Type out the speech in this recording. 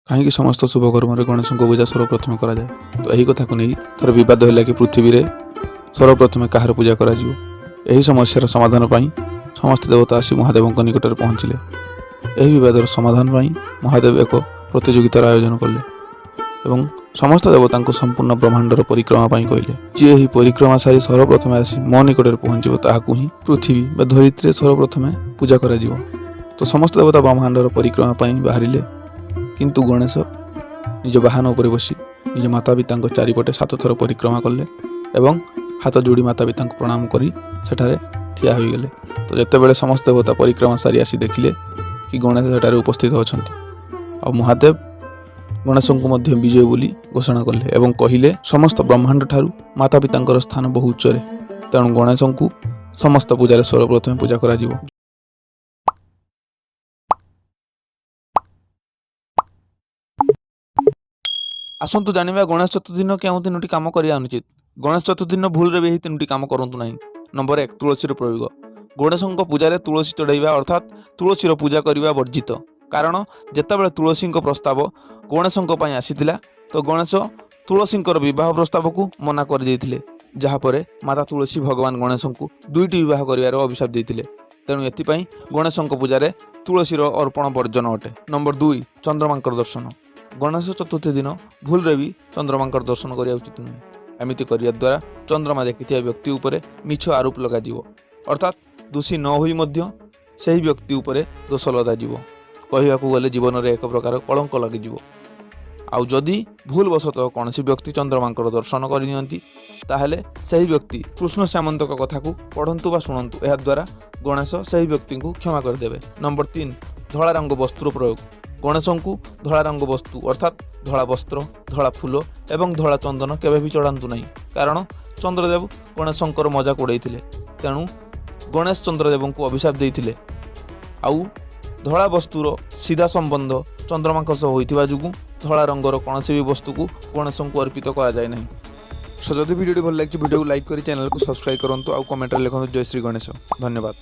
कहीं समस्त शुभ कर्म गणेश को पूजा सर्वप्रथम करा जाए। तो यही कथा को नहीं थोड़ा बद है कि पृथ्वी में सर्वप्रथम कहार पूजा करा जिवो। यही समस्यार समाधान पाई समस्त देवता आसी महादेव निकट में पहुँचले। यही बदर समाधान पाई महादेव एक प्रतियोगितार आयोजन कले एवं समस्त देवता को संपूर्ण ब्रह्मांडर परिक्रमा कहले जी यही परिक्रमा सारी सर्वप्रथम आसी मो निकट में पहुँचो ताकू ही पृथ्वी व धरित्री सर्वप्रथम पूजा करा जिवो। तो समस्त देवता ब्रह्मांडर परिक्रमा बाहरिले किंतु गणेश निज वाहन उपर बसी निज माता पिता चारिपटे 7 थर परिक्रमा कले एवं हाथ जोड़ी माता पिता प्रणाम करी सेठारे ठिया हो गले। तो जितेबाला समस्त देवता परिक्रमा सारी आसी देखिले कि गणेश सेठारे उपस्थित होछंती और महादेव गणेश को मध्य विजय बोली घोषणा कले एवं कहिले समस्त ब्रह्मांड ठारू माता पिता स्थान बहु उच्चरे तेणु गणेश को समस्त पूजा सर्वप्रथम पूजा करा जिवो। आसतु जानिबा गणेश चतुर्थी दिन केउं 3टी काम करिया अनुचित। गणेश चतुर्थी दिन भूल रे भी एही 3टी काम करंतु नाही। नंबर 1 तुलसी प्रयोग। गणेशଙ୍କ पूजा तुलसी चढ़ाइबा अर्थात तुलसी पूजा करने वर्जित। कारण जेतेबेले तुलसी प्रस्ताव गणेशଙ୍କ ପାଇଁ आसीथिला तो गणेश तुलसी विवाह प्रस्ताव को मना कर देइथिले, जहाँपर माता तुलसी भगवान गणेश को 2टी विवाह करिवार अभिशाप देइथिले। तेणु एथिपाई गणेशଙ୍କ पूजा तुलसी अर्पण वर्जन अटे। नंबर 2 चंद्रमांकर दर्शन। गणेश चतुर्थी दिन भूल रे भी चंद्रमांकर दर्शन करिया उचित नुहे। एमिति करिया द्वारा चंद्रमा देखिथिया व्यक्ति उपरे मिछ आरोप लगा जिवो, अर्थात दोषी न होई मध्य सही व्यक्ति उपरे दोष लदा जिवो। कहिबाकू गले जीवन रे एक प्रकार कलंक लगी जिवो। आउ जदि भूलवशतः कौन व्यक्ति चंद्रमांकर दर्शन करनियंती ताहेले सही व्यक्ति कृष्ण सामंतक कथा को पढ़ंतु बा शुणंतु, एहा द्वारा गणेश सही व्यक्ति को क्षमा कर देबे। नंबर 3 धला रंग वस्त्र प्रयोग। गणेश को धला रंग वस्तु अर्थात धला वस्त्र, धला फूल एवं धला चंदन केबे भी चढ़ातु नहीं। कारण चंद्रदेव गणेशंकर मजाक उड़ाइथिले, तेणु गणेश चंद्रदेव को अभिशाप देइथिले। आउ धला वस्तुर सीधा संबंध चंद्रमांक सह होइथिबा जुगु धला रंगर कौन भी वस्तु को गणेश को अर्पित करा जाए नहीं। सो जदि वीडियो भल लगे वीडियो को लाइक करी चैनल को सब्सक्राइब करंतु आउ कमेंट रे लिखंतु जय श्री गणेश। धन्यवाद।